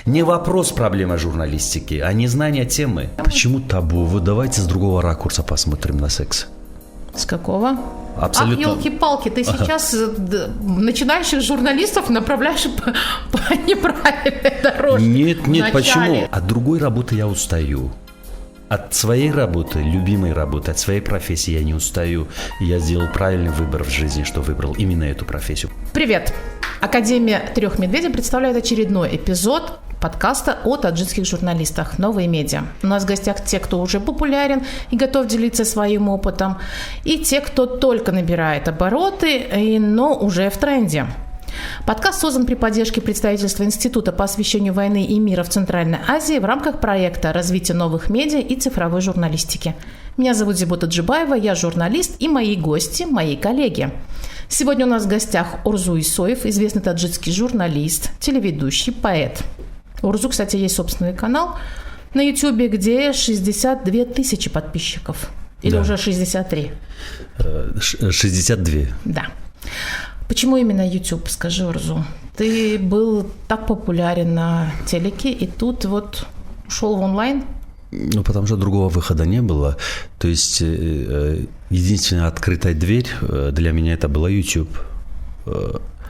Не вопрос проблемы журналистики, а незнание темы. Почему табу? Вот давайте с другого ракурса посмотрим на секс. С какого? Абсолютно. Елки-палки, ты сейчас начинающих журналистов направляешь по неправильной дорожке. Нет, почему? От другой работы я устаю. От своей работы, любимой работы, от своей профессии я не устаю. И я сделал правильный выбор в жизни, что выбрал именно эту профессию. Привет! Академия трех медведей представляет очередной эпизод подкаста о таджикских журналистах «Новые медиа». У нас в гостях те, кто уже популярен и готов делиться своим опытом, и те, кто только набирает обороты, но уже в тренде. Подкаст создан при поддержке представительства Института по освещению войны и мира в Центральной Азии в рамках проекта «Развитие новых медиа и цифровой журналистики». Меня зовут Зибота Джибаева, я журналист, и мои гости, мои коллеги. Сегодня у нас в гостях Урзу Исоев, известный таджикский журналист, телеведущий, поэт. У Урзу, кстати, есть собственный канал на YouTube, где 62 тысячи подписчиков. Или да. уже 63? 62. Да. Почему именно YouTube, скажи, Урзу? Ты был так популярен на телеке, и тут вот ушел в онлайн? Ну, потому что другого выхода не было. То есть, единственная открытая дверь для меня это была YouTube.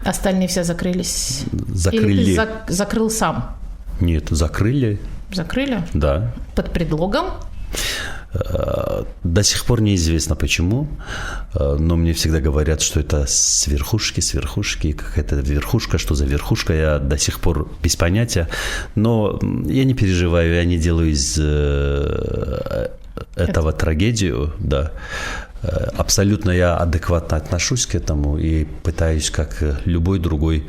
Остальные все закрылись? Закрыли. Или ты закрыл сам? Нет, закрыли. Закрыли? Да. Под предлогом? До сих пор неизвестно почему, но мне всегда говорят, что это с верхушки, какая-то верхушка, что за верхушка, я до сих пор без понятия, но я не переживаю, я не делаю из этого трагедию, да. Абсолютно я адекватно отношусь к этому и пытаюсь, как любой другой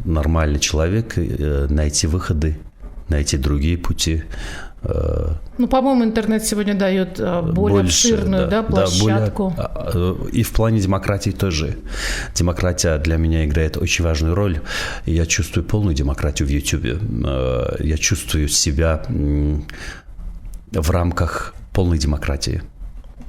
нормальный человек, найти выходы, найти другие пути. Ну, по-моему, интернет сегодня дает более обширную площадку. Да, и в плане демократии тоже. Демократия для меня играет очень важную роль. И я чувствую полную демократию в YouTube. Я чувствую себя в рамках полной демократии.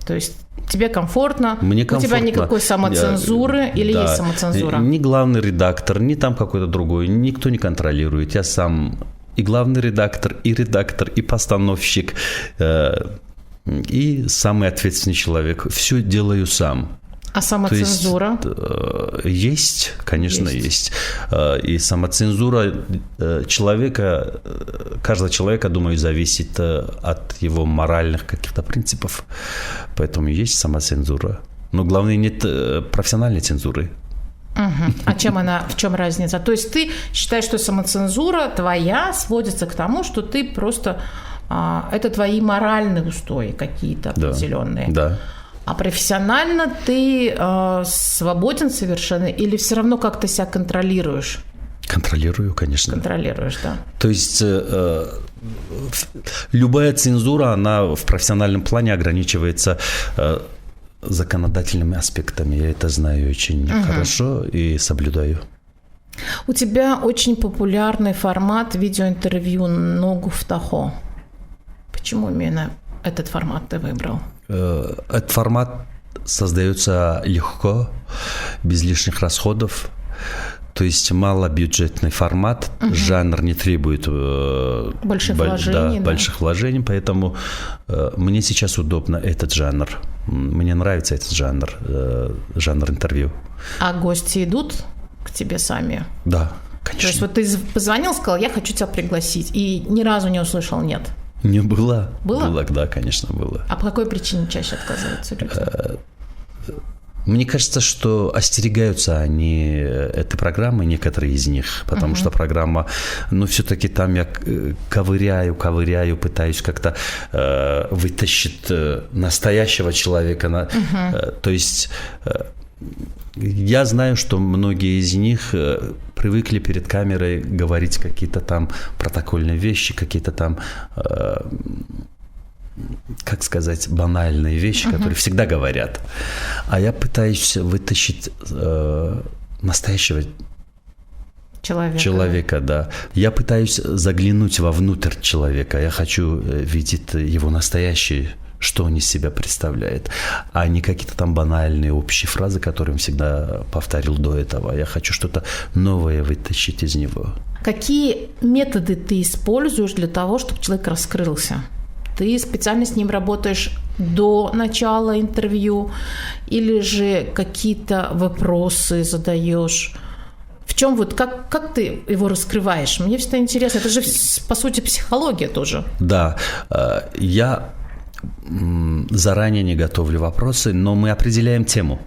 То есть тебе комфортно? Мне комфортно. У тебя никакой самоцензуры или да. есть самоцензура? Ни главный редактор, ни там какой-то другой, никто не контролирует. Я сам и главный редактор, и постановщик, и самый ответственный человек. Все делаю сам. А самоцензура? Есть, конечно, есть. И самоцензура человека, каждого человека, думаю, зависит от его моральных каких-то принципов. Поэтому есть самоцензура. Но главное, нет профессиональной цензуры. Угу. А в чем разница? То есть ты считаешь, что самоцензура твоя сводится к тому, что ты просто это твои моральные устои какие-то определенные. Да. А профессионально ты свободен совершенно или все равно как-то себя контролируешь? Контролирую, конечно. Контролируешь, да. То есть любая цензура, она в профессиональном плане ограничивается законодательными аспектами. Я это знаю очень хорошо и соблюдаю. У тебя очень популярный формат видеоинтервью «Ногу в Тахо». Почему именно этот формат ты выбрал? Этот формат создается легко, без лишних расходов. То есть малобюджетный формат, жанр не требует больших вложений, поэтому мне сейчас удобно этот жанр. Мне нравится этот жанр интервью. А гости идут к тебе сами? Да, конечно. То есть вот ты позвонил, сказал, я хочу тебя пригласить, и ни разу не услышал «нет»? Не было. Было? Было, да, конечно, было. А по какой причине чаще отказываются люди? Мне кажется, что остерегаются они этой программы, некоторые из них, потому что программа, все-таки там я ковыряю, пытаюсь как-то вытащить настоящего человека. То есть я знаю, что многие из них привыкли перед камерой говорить какие-то там протокольные вещи, какие-то там как сказать, банальные вещи, которые всегда говорят. А я пытаюсь вытащить настоящего человека, да. Я пытаюсь заглянуть вовнутрь человека. Я хочу видеть его настоящий что он из себя представляет, а не какие-то там банальные общие фразы, которые он всегда повторил до этого. Я хочу что-то новое вытащить из него. Какие методы ты используешь для того, чтобы человек раскрылся? Ты специально с ним работаешь до начала интервью или же какие-то вопросы задаешь? В чем вот, как ты его раскрываешь? Мне всегда интересно. Это же, по сути, психология тоже. Да, я заранее не готовлю вопросы, но мы определяем тему.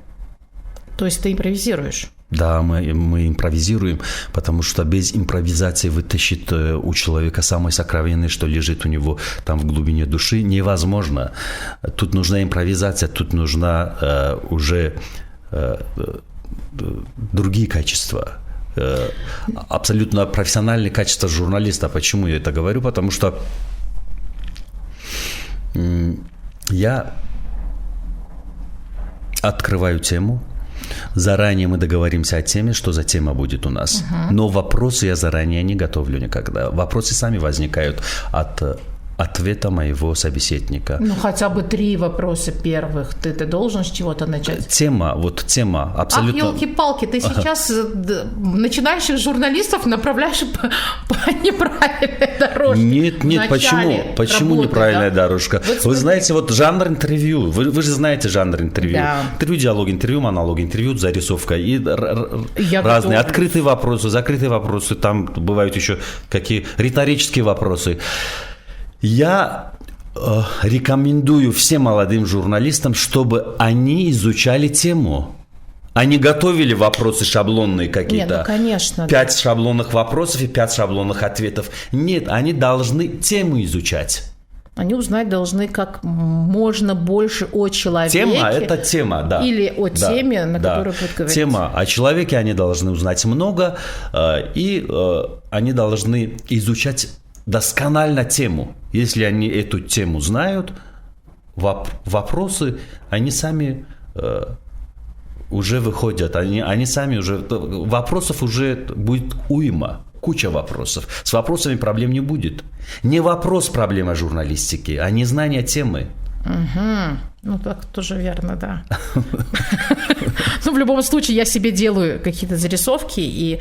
То есть ты импровизируешь? Да, мы импровизируем, потому что без импровизации вытащить у человека самое сокровенное, что лежит у него там в глубине души, невозможно. Тут нужна импровизация, тут нужна уже другие качества. Абсолютно профессиональные качества журналиста. Почему я это говорю? Потому что я открываю тему. Заранее мы договоримся о теме, что за тема будет у нас. Но вопросы я заранее не готовлю никогда. Вопросы сами возникают от ответа моего собеседника. Ну, хотя бы 3 вопроса первых. Ты должен с чего-то начать. Тема абсолютно... Ах, елки-палки, ты сейчас начинающих журналистов направляешь по неправильной дорожке. Нет, почему неправильная дорожка? Вот вы знаете, вот жанр интервью, вы же знаете жанр интервью. Да. Интервью, диалог, интервью, монолог, интервью, зарисовка и разные открытые вопросы, закрытые вопросы, там бывают еще какие риторические вопросы. Я рекомендую всем молодым журналистам, чтобы они изучали тему. Они готовили вопросы шаблонные какие-то. Нет, конечно. 5 шаблонных вопросов и 5 шаблонных ответов. Нет, они должны тему изучать. Они узнать должны как можно больше о человеке. Тема – это тема, да. Или о теме, на которую будет говорить. Тема. О человеке они должны узнать много, и они должны изучать досконально тему. Если они эту тему знают, вопросы, они сами уже выходят. Они сами уже... Вопросов уже будет уйма, куча вопросов. С вопросами проблем не будет. Не вопрос проблема журналистики, а незнание темы. Угу. Ну, так тоже верно, да. Ну, в любом случае, я себе делаю какие-то зарисовки и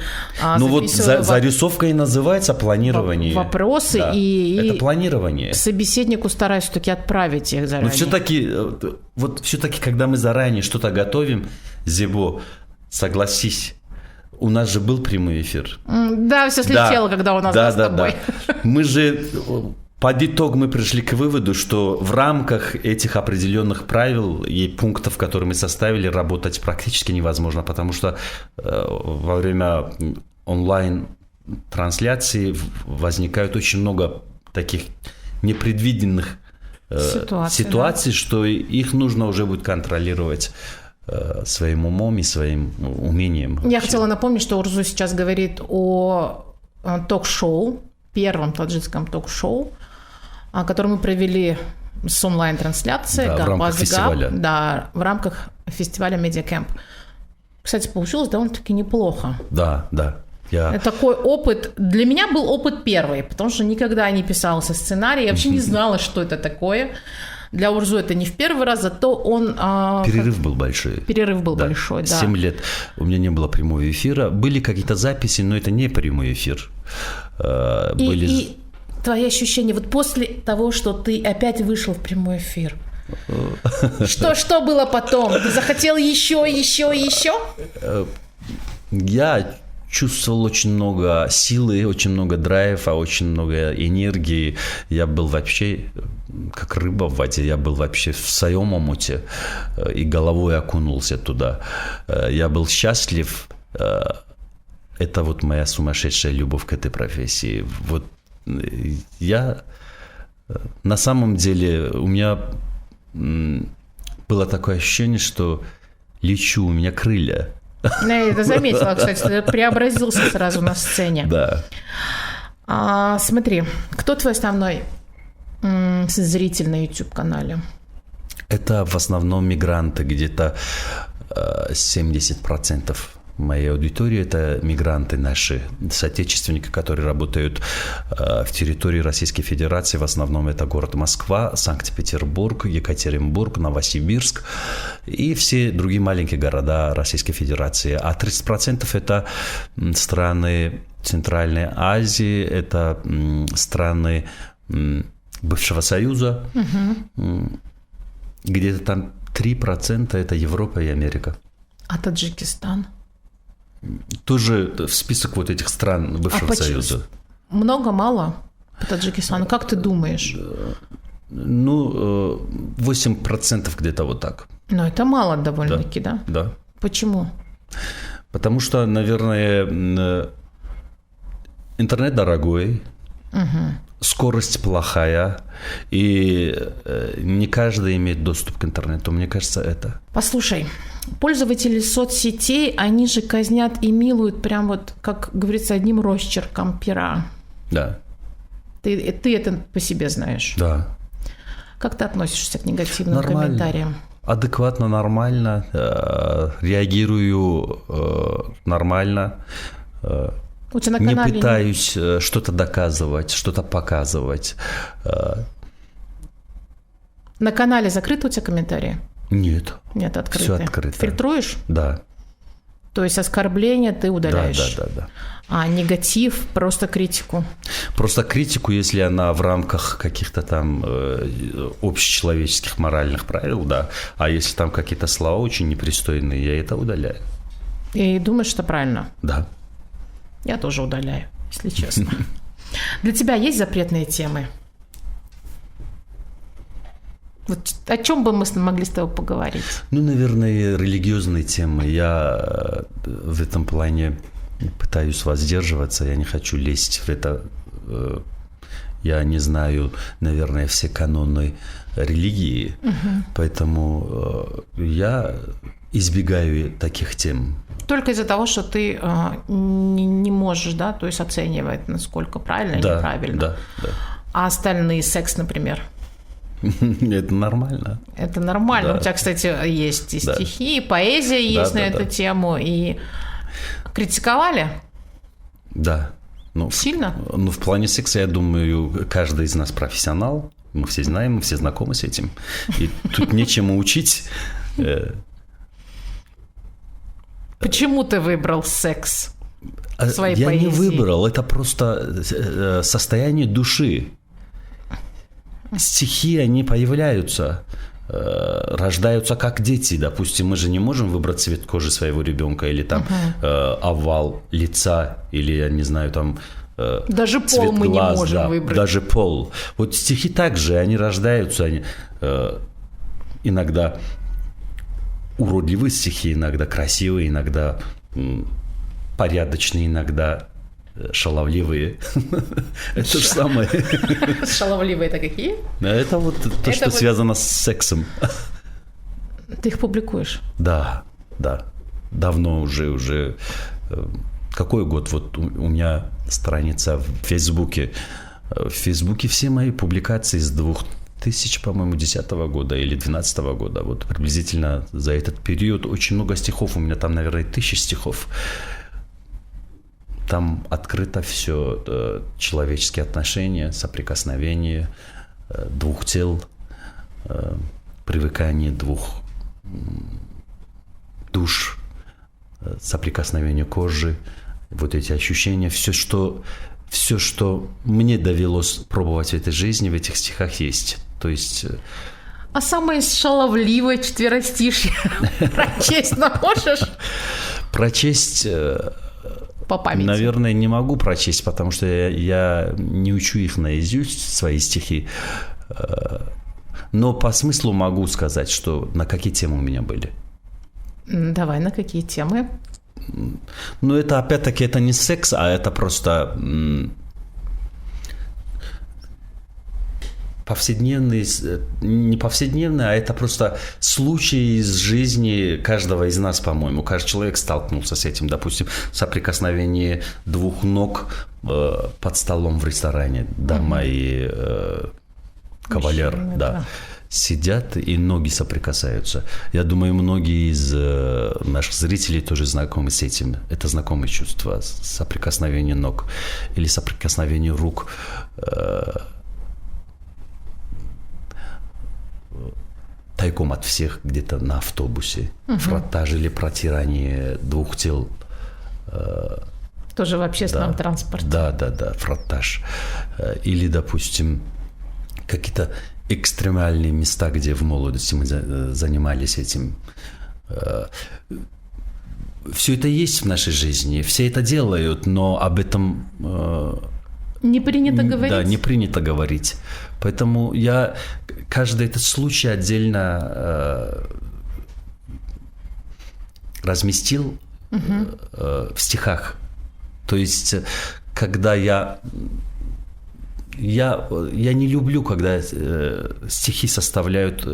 ну, вот зарисовка и называется планирование. Вопросы и... Это планирование. Собеседнику стараюсь все-таки отправить их заранее. Но все-таки, когда мы заранее что-то готовим, Зебо, согласись, у нас же был прямой эфир. Да, все слетело, когда у нас был с тобой. Да. Мы же... Под итог мы пришли к выводу, что в рамках этих определенных правил и пунктов, которые мы составили, работать практически невозможно, потому что во время онлайн-трансляции возникают очень много таких непредвиденных ситуаций, да? Что их нужно уже будет контролировать своим умом и своим умением. Я хотела напомнить, что Урзу сейчас говорит о ток-шоу, первом таджикском ток-шоу, который мы провели с онлайн-трансляцией. Да, в рамках фестиваля. Да, в рамках фестиваля Медиакэмп. Кстати, получилось довольно-таки неплохо. Да. Такой опыт, для меня был опыт первый, потому что никогда не писался сценарий, я вообще не знала, что это такое. Для Урзу это не в первый раз, зато он... Перерыв был большой. Большой, да. 7 лет у меня не было прямого эфира. Были какие-то записи, но это не прямой эфир. И твои ощущения, вот после того, что ты опять вышел в прямой эфир, что было потом? Ты захотел еще? Я чувствовал очень много силы, очень много драйва, очень много энергии. Я был вообще как рыба в воде, я был вообще в своем омуте и головой окунулся туда. Я был счастлив. Это вот моя сумасшедшая любовь к этой профессии. Вот я на самом деле, у меня было такое ощущение, что лечу, у меня крылья. Я это заметила, кстати, ты преобразился сразу на сцене. Да. Смотри, кто твой основной зритель на YouTube-канале? Это в основном мигранты, где-то 70% моей аудитории – это мигранты наши, соотечественники, которые работают в территории Российской Федерации. В основном это город Москва, Санкт-Петербург, Екатеринбург, Новосибирск и все другие маленькие города Российской Федерации. А 30% – это страны Центральной Азии, это страны бывшего Союза, где-то там 3% – это Европа и Америка. А Таджикистан? Тоже в список вот этих стран бывшего Союза. Много-мало по Таджикистану? Как ты думаешь? 8% где-то вот так. Но это мало довольно-таки, да? Да. Почему? Потому что, наверное, интернет дорогой, скорость плохая, и не каждый имеет доступ к интернету. Мне кажется, это. Послушай, пользователи соцсетей, они же казнят и милуют прям вот, как говорится, одним росчерком пера. Да. Ты это по себе знаешь. Да. Как ты относишься к негативным комментариям? Адекватно, нормально, реагирую нормально. У тебя на канале не пытаюсь что-то доказывать, что-то показывать. На канале закрыты у тебя комментарии? Нет. Нет, открыты. Все открыто. Фильтруешь? Да. То есть оскорбления ты удаляешь? Да. А негатив, просто критику? Просто критику, если она в рамках каких-то там общечеловеческих моральных правил, да. А если там какие-то слова очень непристойные, я это удаляю. И думаешь, что правильно? Да. Я тоже удаляю, если честно. Для тебя есть запретные темы? Вот о чем бы мы могли с тобой поговорить? Наверное, религиозные темы. Я в этом плане пытаюсь воздерживаться. Я не хочу лезть в это. Я не знаю, наверное, все каноны религии. Поэтому я избегаю таких тем. Только из-за того, что ты не можешь, да, то есть оценивать, насколько правильно или неправильно. Да. А остальные, секс, например? Это нормально. Это нормально. Да. У тебя, кстати, есть и стихи, и поэзия есть на эту тему. И критиковали? Да. Сильно? В плане секса, я думаю, каждый из нас профессионал. Мы все знаем, мы все знакомы с этим. И тут нечему учить. Почему ты выбрал секс в своей поэзии? Я не выбрал, это просто состояние души. Стихи, они появляются, рождаются как дети. Допустим, мы же не можем выбрать цвет кожи своего ребенка или там овал лица, или, я не знаю, там даже цвет пол мы глаз, не можем выбрать. Даже пол. Вот стихи также, они рождаются, они иногда уродливые стихи, иногда красивые, иногда порядочные, иногда шаловливые. Это же самое. Шаловливые это какие? Это вот то, что связано с сексом. Ты их публикуешь? Да. Давно уже. Какой год? Вот у меня страница в Фейсбуке. В Фейсбуке все мои публикации с 2000, по-моему, 10 года или 12 года. Вот приблизительно за этот период очень много стихов. У меня там, наверное, 1000 стихов. Там открыто все: человеческие отношения, соприкосновение двух тел, привыкание двух душ, соприкосновение кожи, вот эти ощущения, все, что мне довелось пробовать в этой жизни, в этих стихах есть. То есть... А самое шаловливое четверостишье прочесть можешь? Прочесть... По памяти. Наверное, не могу прочесть, потому что я не учу их наизусть, свои стихи. Но по смыслу могу сказать, что на какие темы у меня были. Давай, на какие темы? Это опять-таки это не секс, а это просто повседневный, не повседневный, а это просто случай из жизни каждого из нас, по-моему. Каждый человек столкнулся с этим. Допустим, соприкосновение двух ног под столом в ресторане. Дама и кавалер. Мужчина, да. сидят и ноги соприкасаются. Я думаю, многие из наших зрителей тоже знакомы с этим. Это знакомое чувство соприкосновения ног или соприкосновения рук. Тайком от всех где-то на автобусе. Фротаж или протирание двух тел. Тоже в общественном транспорте. Да, фротаж. Или, допустим, какие-то экстремальные места, где в молодости мы занимались этим. Все это есть в нашей жизни, все это делают, но об этом... Не принято говорить? Да, не принято говорить. Поэтому я каждый этот случай отдельно разместил в стихах. То есть, когда я не люблю, когда стихи составляют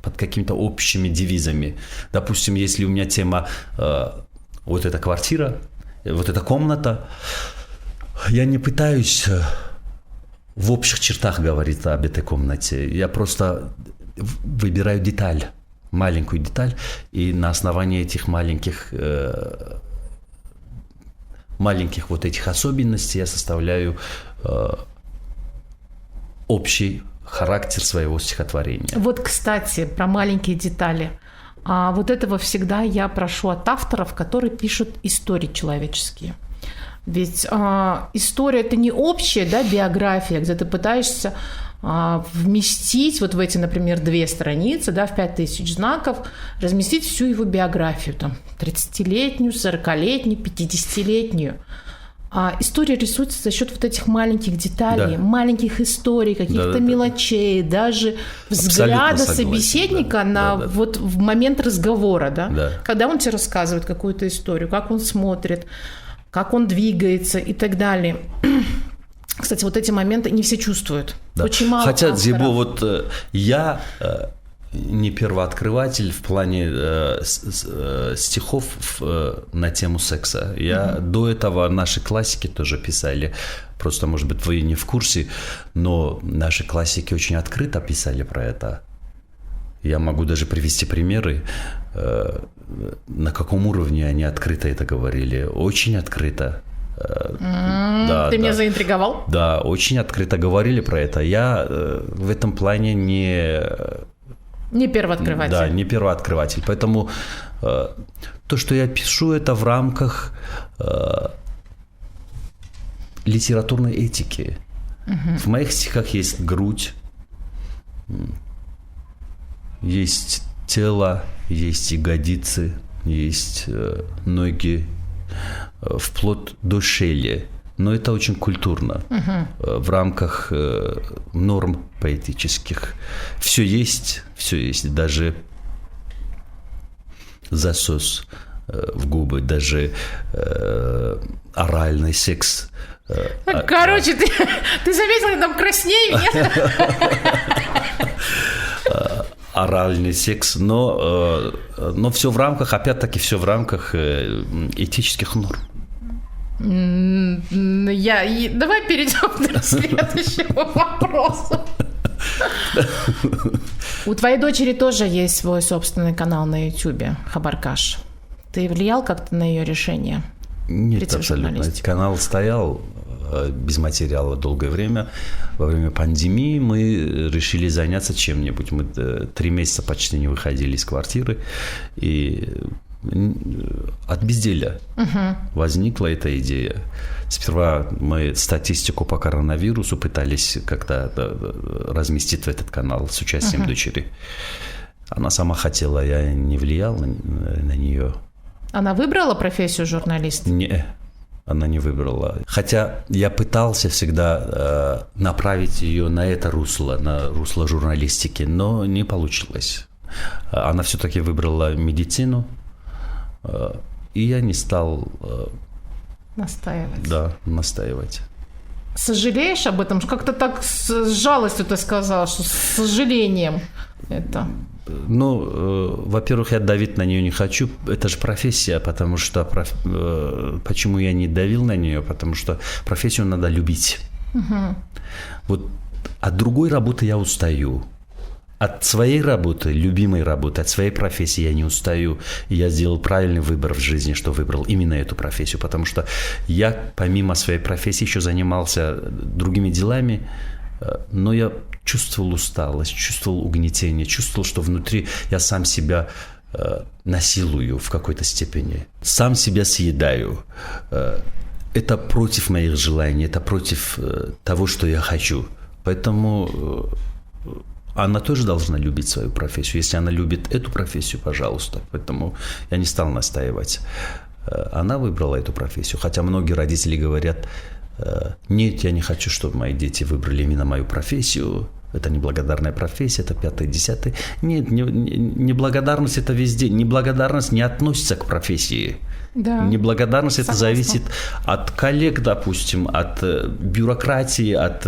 под какими-то общими девизами. Допустим, если у меня тема вот эта квартира, вот эта комната, я не пытаюсь в общих чертах говорить об этой комнате. Я просто выбираю деталь, маленькую деталь, и на основании этих маленьких вот этих особенностей я составляю общий характер своего стихотворения. Вот, кстати, про маленькие детали. Вот этого всегда я прошу от авторов, которые пишут истории человеческие. Ведь история – это не общая, да, биография, где ты пытаешься вместить вот в эти, например, 2 страницы, да, в 5000 знаков, разместить всю его биографию, там, 30-летнюю, 40-летнюю, 50-летнюю. История рисуется за счет вот этих маленьких деталей, маленьких историй, каких-то мелочей, даже взгляда собеседника вот в момент разговора, да? Когда он тебе рассказывает какую-то историю, как он смотрит, как он двигается и так далее. Кстати, вот эти моменты не все чувствуют. Да. Очень мало Хотя, авторов. Зибо, вот я не первооткрыватель в плане стихов на тему секса. До этого наши классики тоже писали. Просто, может быть, вы не в курсе, но наши классики очень открыто писали про это. Я могу даже привести примеры, на каком уровне они открыто это говорили. Очень открыто. Ты меня заинтриговал? Да, очень открыто говорили про это. Я в этом плане не первооткрыватель. Да, не первооткрыватель. Поэтому то, что я пишу, это в рамках литературной этики. В моих стихах есть грудь, есть тело, есть ягодицы, есть ноги, вплоть до шеи. Но это очень культурно. В рамках норм поэтических. Все есть. Даже засос в губы, даже оральный секс. Короче, ты заметил, я там краснею, нет? Оральный секс, но все в рамках, опять-таки, все в рамках этических норм. Давай перейдем к следующему вопросу. У твоей дочери тоже есть свой собственный канал на YouTube, Хабаркаш. Ты влиял как-то на ее решение? Нет, абсолютно. Канал стоял без материала долгое время. Во время пандемии мы решили заняться чем-нибудь. Мы 3 месяца почти не выходили из квартиры. И от безделия возникла эта идея. Сперва мы статистику по коронавирусу пытались как-то разместить в этот канал с участием дочери. Она сама хотела, я не влиял на нее. Она выбрала профессию журналиста? Нет, она не выбрала. Хотя я пытался всегда направить ее на это русло, на русло журналистики, но не получилось. Она все-таки выбрала медицину, и я не стал настаивать. Да, настаивать. Сожалеешь об этом? Как-то так с жалостью ты сказал, что с сожалением это. Ну, во-первых, я давить на нее не хочу. Это же профессия, потому что... Почему я не давил на нее? Потому что профессию надо любить. Вот от другой работы я устаю. от своей работы, любимой работы, от своей профессии я не устаю. И я сделал правильный выбор в жизни, что выбрал именно эту профессию. Потому что я, помимо своей профессии, еще занимался другими делами, но я чувствовал усталость, чувствовал угнетение, чувствовал, что внутри я сам себя насилую в какой-то степени, сам себя съедаю. Это против моих желаний, это против того, что я хочу. Поэтому она тоже должна любить свою профессию. Если она любит эту профессию, пожалуйста. Поэтому я не стал настаивать. Она выбрала эту профессию. Хотя многие родители говорят: нет, я не хочу, чтобы мои дети выбрали именно мою профессию. Это неблагодарная профессия, это 5-е, 10-е. Нет, неблагодарность это везде. Неблагодарность не относится к профессии. Да. Неблагодарность это зависит от коллег, допустим, от бюрократии, от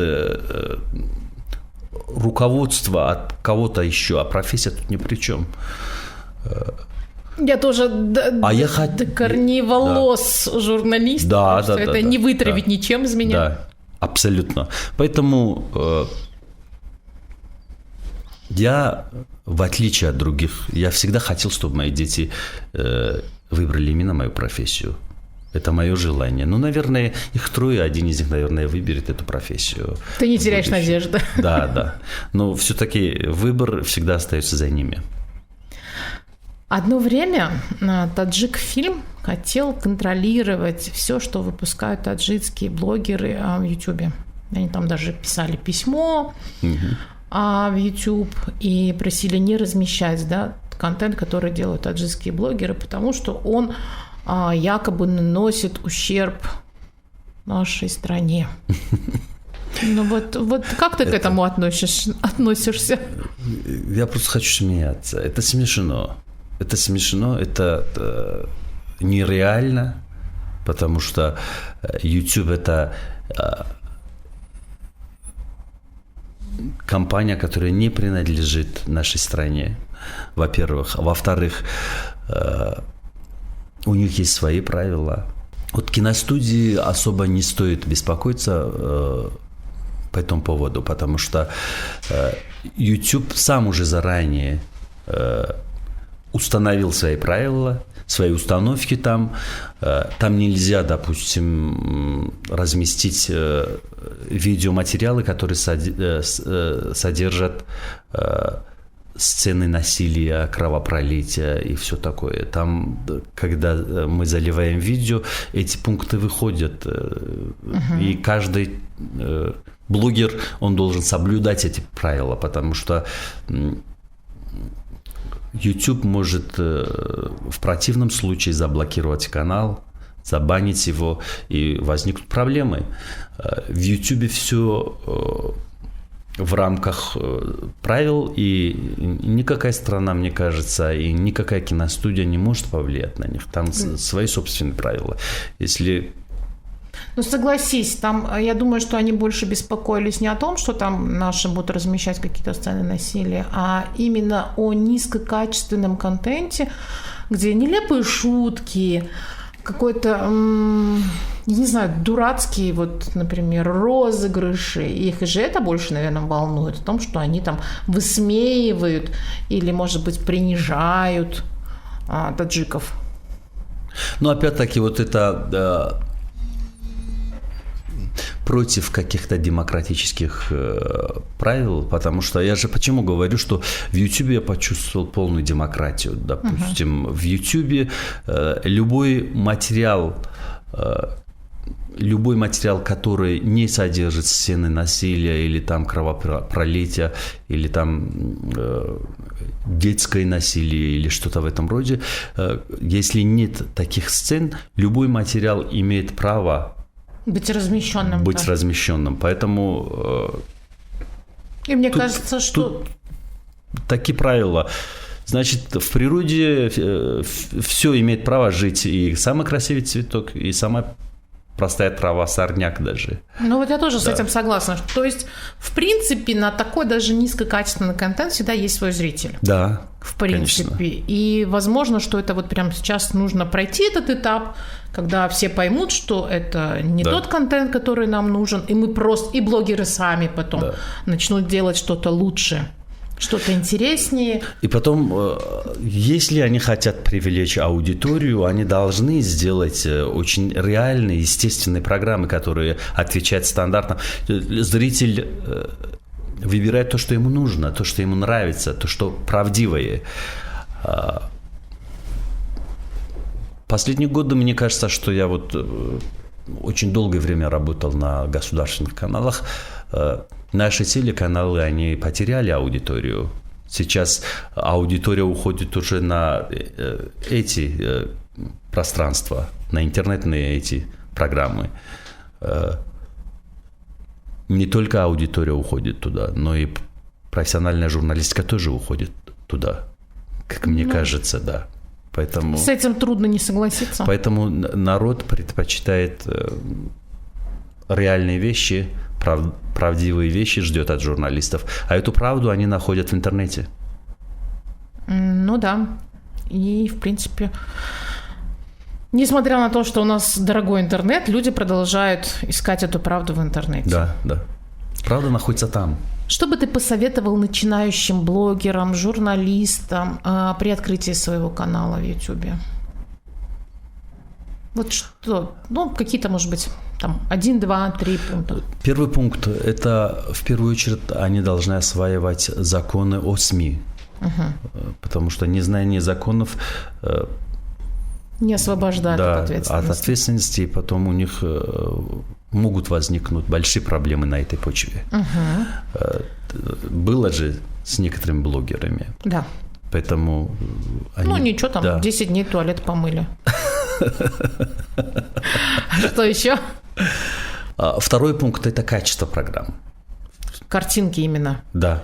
руководства, от кого-то еще. А профессия тут ни при чем. Я тоже до корней волос журналист. Да, это не вытравить ничем из меня. Да, абсолютно. Поэтому я, в отличие от других, я всегда хотел, чтобы мои дети выбрали именно мою профессию. Это мое желание. Ну, наверное, их 3, один из них, наверное, выберет эту профессию. Ты не теряешь надежды. Да. Но все-таки выбор всегда остается за ними. Одно время Таджик-фильм хотел контролировать все, что выпускают таджикские блогеры в YouTube. Они там даже писали письмо в YouTube и просили не размещать, контент, который делают таджикские блогеры, потому что он якобы наносит ущерб нашей стране. Ну вот как ты к этому относишься? Я просто хочу смеяться. Это смешно. Это нереально, потому что YouTube – это компания, которая не принадлежит нашей стране, во-первых. Во-вторых, у них есть свои правила. Вот киностудии особо не стоит беспокоиться по этому поводу, потому что YouTube сам уже заранее установил свои правила, свои установки там. Там нельзя, допустим, разместить видеоматериалы, которые содержат сцены насилия, кровопролития и все такое. Там, когда мы заливаем видео, эти пункты выходят. И каждый блогер, он должен соблюдать эти правила, потому что YouTube может в противном случае заблокировать канал, забанить его, и возникнут проблемы. В YouTube все в рамках правил, и никакая страна, мне кажется, и никакая киностудия не может повлиять на них. Там свои собственные правила. Если... Ну, согласись, там, я думаю, что они больше беспокоились не о том, что там наши будут размещать какие-то сцены насилия, а именно о низкокачественном контенте, где нелепые шутки, какой-то, я не знаю, дурацкие, вот, например, розыгрыши. Их же это больше, наверное, волнует, о том, что они там высмеивают или, может быть, принижают таджиков. Ну, опять-таки, вот это... против каких-то демократических правил, потому что я же почему говорю, что в YouTube я почувствовал полную демократию. Допустим, в YouTube любой материал, который не содержит сцены насилия или там кровопролития, или там детское насилие или что-то в этом роде, если нет таких сцен, любой материал имеет право быть размещенным. Поэтому... И мне кажется, что... Такие правила. Значит, в природе все имеет право жить. И самый красивый цветок, и самая простая трава, сорняк даже. Ну вот я тоже с этим согласна. То есть, в принципе, на такой даже низкокачественный контент всегда есть свой зритель. Да, в принципе. Конечно. И возможно, что это вот прямо сейчас нужно пройти этот этап, когда все поймут, что это не тот контент, который нам нужен, и мы просто, и блогеры сами потом начнут делать что-то лучше. Что-то интереснее. И потом, если они хотят привлечь аудиторию, они должны сделать очень реальные, естественные программы, которые отвечают стандартам. Зритель выбирает то, что ему нужно, то, что ему нравится, то, что правдивое. Последние годы, мне кажется, что я вот очень долгое время работал на государственных каналах. Наши телеканалы, они потеряли аудиторию. Сейчас аудитория уходит уже на эти пространства, на интернетные эти программы. Не только аудитория уходит туда, но и профессиональная журналистика тоже уходит туда, как мне кажется, да. Поэтому, с этим трудно не согласиться. Поэтому народ предпочитает реальные вещи, правдивые вещи ждет от журналистов. А эту правду они находят в интернете. Ну да. И, в принципе, несмотря на то, что у нас дорогой интернет, люди продолжают искать эту правду в интернете. Да, да. Правда находится там. Что бы ты посоветовал начинающим блогерам, журналистам при открытии своего канала в YouTube? Вот что? Ну, какие-то, может быть, там 1, 2, 3 пункта. Первый пункт – это, в первую очередь, они должны осваивать законы о СМИ. Потому что незнание законов не освобождает от ответственности. От ответственности, и потом у них могут возникнуть большие проблемы на этой почве. Было же с некоторыми блогерами. Да. Поэтому они... Ну, ничего, там 10 дней туалет помыли. Что еще? Второй пункт – это качество программ. Картинки именно. Да.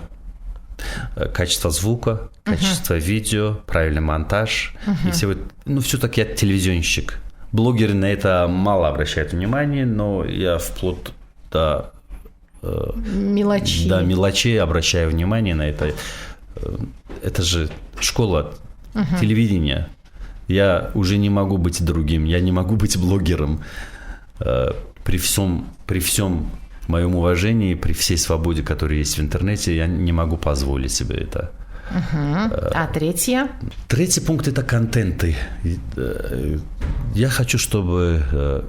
Качество звука, качество видео, правильный монтаж. И все, ну, все-таки я телевизионщик. Блогеры на это мало обращают внимание, но я вплоть до мелочей. Да, мелочей обращаю внимание на это. Это же школа телевидения. Я уже не могу быть другим, я не могу быть блогером. При всем моем уважении, при всей свободе, которая есть в интернете, я не могу позволить себе это. А третье? Третий пункт – это контенты. Я хочу, чтобы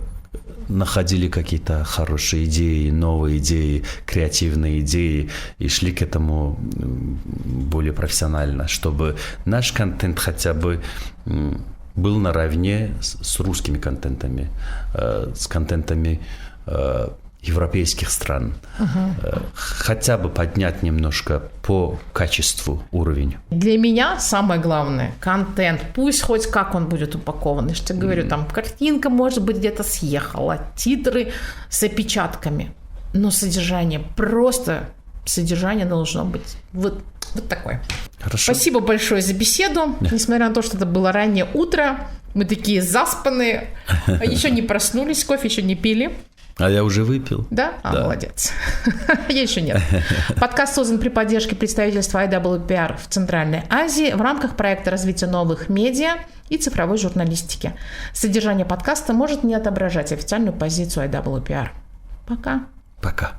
находили какие-то хорошие идеи, новые идеи, креативные идеи и шли к этому более профессионально, чтобы наш контент хотя бы был наравне с русскими контентами, с контентами европейских стран. Хотя бы поднять немножко по качеству уровень. Для меня самое главное – контент. Пусть хоть как он будет упакован. Я же тебе говорю, там картинка, может быть, где-то съехала, титры с опечатками. Но содержание, просто содержание должно быть вот такое. Хорошо. Спасибо большое за беседу. Несмотря на то, что это было раннее утро, мы такие заспанные, еще не проснулись, кофе еще не пили. А я уже выпил. Да? Да. Молодец. Я еще нет. Подкаст создан при поддержке представительства IWPR в Центральной Азии в рамках проекта развития новых медиа и цифровой журналистики. Содержание подкаста может не отображать официальную позицию IWPR. Пока. Пока.